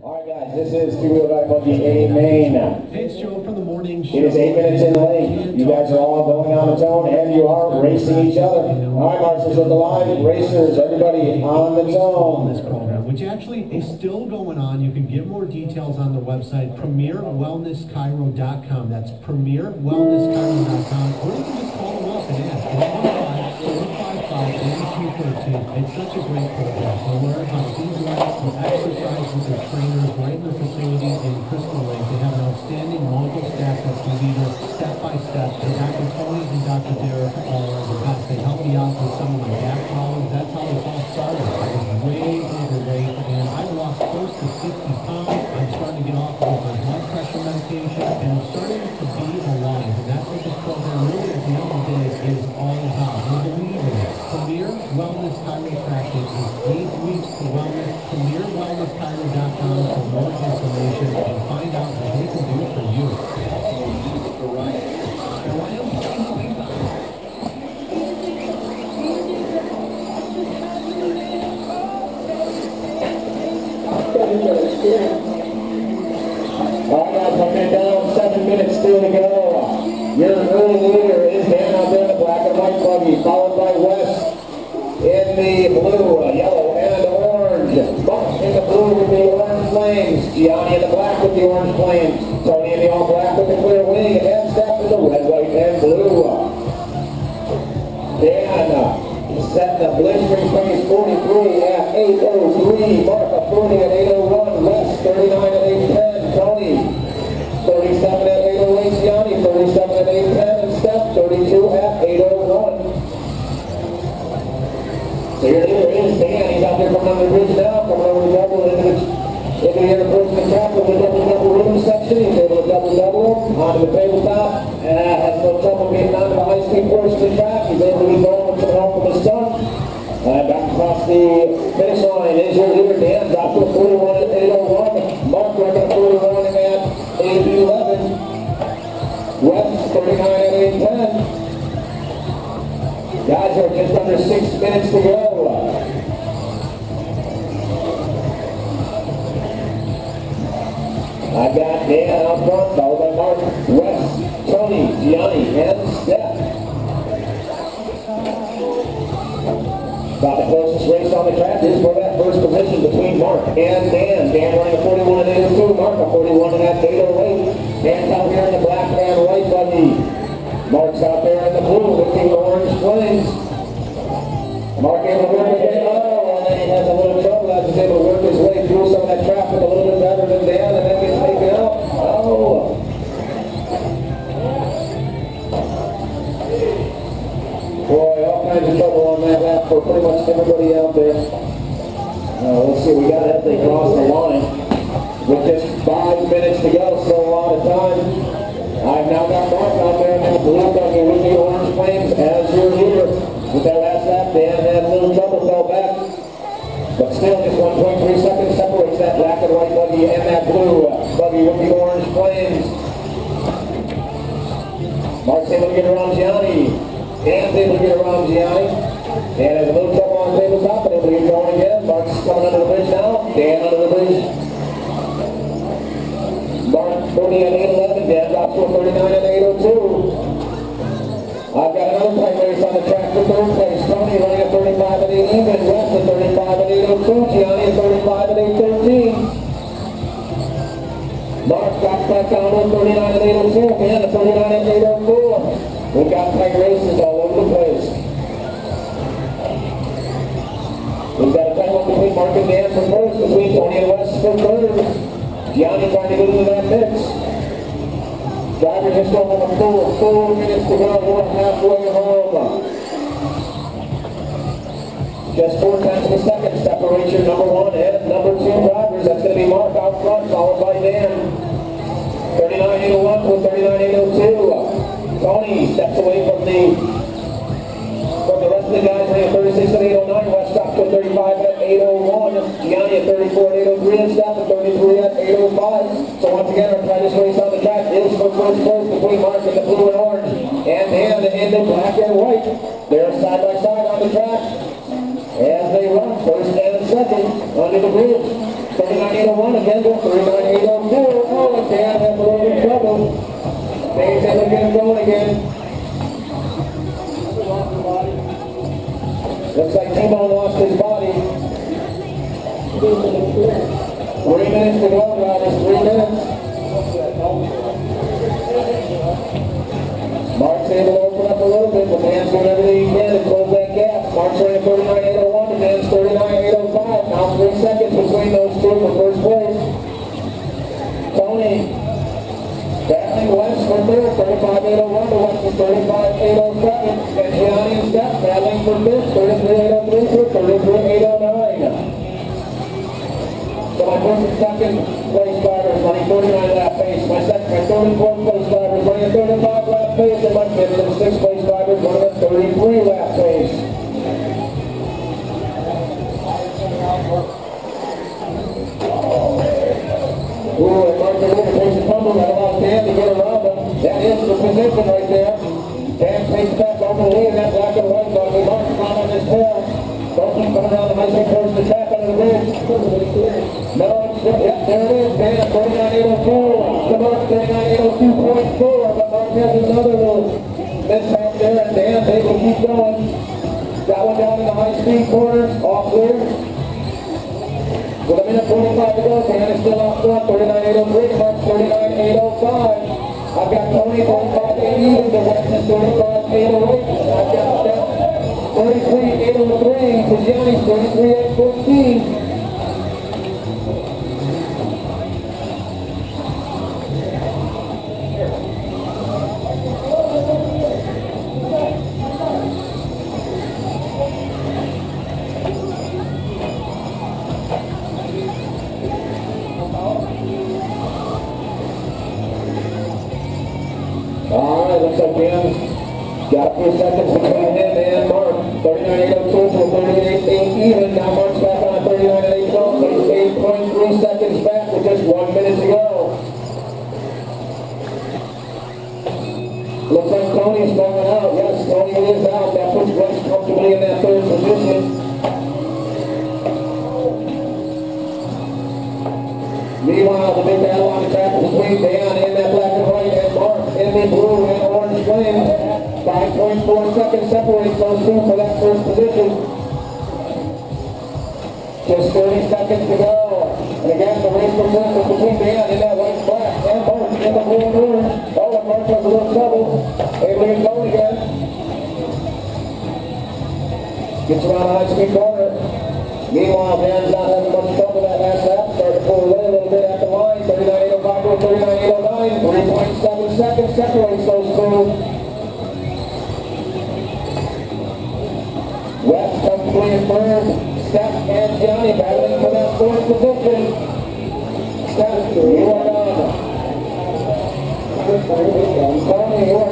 All right, guys, this is two-wheel drive Buggy A main. Hey, it's Joe from the morning show. It is 8 minutes in late. You guys are all going on the zone, and you are racing each other. All right, Marshals with the line, racers, everybody on the zone. This program, which actually is still going on. You can get more details on the website, premierwellnesscairo.com. That's premierwellnesscairo.com. Or you can just call them up and ask. 815-455-8213. It's such a great program. They'll learn how to eat right, to exercise with their trainers right in the facility in Crystal Lake. They have an outstanding local staff that's going to be there step by step. And Dr. Tony and Dr. Derek are the best. They helped me out with some of my back problems. That's how it all started. I was way overweight, and I lost close to 60 pounds. I'm starting to get off of my blood pressure medication, and I'm starting to be alive. And that's what this program really, at the end of the day, is all about. We believe in it. Premier Wellness Chiropractic is 8 weeks to wellness. PremierWellnessChiro.com for more information and find out what they can do for you. All right, guys, coming down, 7 minutes still to go. Your early leader is Dan out there in the black and white Buggy, followed by West in the blue, yellow, and orange. Buck in the blue with the orange flames. Gianni in the black with the orange flames. Tony in the all black with the clear wing. And Steph in the red, white, and blue. Dan setting the blistering pace 43 at 8:03. Mark 40 at 8:01. West 39 at 8:10. Tony 37 at 8:08. Gianni 37 at 8:10. And Steph 32 at 8:01. So your leader is Dan. He's out there coming under the bridge now, coming over the double into the interpersonal track with the double ribbon section. He's able to double onto the tabletop. Has no trouble getting onto the high-speed portion of the track. He's able to be going with some help from his son. Back across the finish line is your leader, Dan. Drops to 41 at 8:01. Mark right at 41 at 8:11. West 39 at 8:10. Guys are just under 6 minutes to go. I got Dan out front, followed by Mark, West, Tony, Gianni, and Steph. About the closest race on the track is for that first position between Mark and Dan. Dan running a 41 at 8:02, Mark a 41 at 8:08. Dan's out here in the black and white Buggy. Mark's out there in the blue with the orange flames. Mark able to work his way, and then he has a little trouble as he's able to work his way through some of that traffic a little bit better than Dan, and then gets taken out. Boy, all kinds of trouble on that lap for pretty much everybody out there. Let's see, we got to have they cross the line. With just 5 minutes to go, still a lot of time. I've now got Mark out there in that blue Buggy with the orange flames as your leader. With that last lap, Dan had a little trouble, fell back. But still, just 1.3 seconds separates that black and white Buggy and that blue Buggy with the orange flames. Mark's able to get around Gianni. Dan's able to get around Gianni. Dan has a little trouble on the tabletop, and able to get going again. Mark's coming under the bridge now. Dan under the bridge. Mark 40 at 8:11. Dan drops to a 39 at 8:02. I've got another plate race on the track for third place. Tony running at 35 at 8 even. West at 35 at 8:02. Gianni at 35 at 8:13. Mark drops back down to 39 at 8:02. Dan at 39 at 8:04. We've got plate races all over the place. We've got a tight one between Mark and Dan for first, between Tony and West for third. Gianni trying to get into that mix. Drivers just over the 4 minutes to go. We're halfway home. Just 4 tenths of a second separates your number 1 and number 2 drivers. That's going to be Mark out front, followed by Dan. 39.801 to 39.802. Tony steps away from the rest of the guys running 36 at 8:09. West stops to 35 at 8:01. Gianni at 34 at 8:03 and Steph at 33 at 8:05. So once again, our try this race on the track is for first place between Mark and the blue and orange. And Dan in the black and white. They're side by side on the track as they run first and second under the bridge. 39.801 39.801 again, 39.802. Oh, and Dan has a little bit of trouble. Dave's able to get him going again. Looks like T-Bone lost his body. 3 minutes to go, guys. 3 minutes. Mark's able to open up a little bit, but Dan's doing everything he can to close that gap. Mark's running 39.801 and Dan's 39.805. Now 3 seconds between those two for first place. Tony battling West for third, 35.801 to West for 35.807. And Gianni and Steph battling for fifth, 33.803 to 33.809. So my first and second place drivers running 39 lap pace. My third and fourth place drivers running a 35 lap pace, and my fifth and sixth place drivers running a 33 lap pace. Ooh, and Mark Dillon takes a tumble. That allows Dan to get around him. That is the position right there. Dan takes back over the lead in that black and white buggy. Mark's not on his tail. Don't coming around the nicely towards the track under the bridge. No, yep, there it is. Dan, 39.804. The Mark 39.802.4. But Mark has another little mishap there, and Dan's able to keep going. Got one down in the high-speed corner, all clear. With a minute 45 to go, Dan is still out front, 39.803, Mark 39.805. I've got Tony 35.80, the West is 35.808. I've got Steph 33.803, to Gianni 33.814. Alright, looks like Dan's got a few seconds between him and Mark. 39.802 to 38.8 even. Now Mark's back on a 39.812, but he's 8.3 seconds back with just 1 minute to go. Looks like Tony's going out. Yes, Tony is out. That puts West comfortably in that third position. Meanwhile, the big battle on the track between Dan in that black and white and Mark in the blue and orange flames. 5.4 seconds separates those two for that first position. Just 30 seconds to go. And again, the race for first is between Dan in that white black and Mark in the blue and orange. Oh, and Mark has a little trouble. Able to get going again. Gets around the high-speed corner. Meanwhile, Dan's not having much trouble that last lap. Starting to pull away a little bit at the line. 39.805 to 39.809. 3.7 seconds separates those two. West comfortably in third. Steph and Gianni battling for that fourth position. Steph, you are on. Tony, you are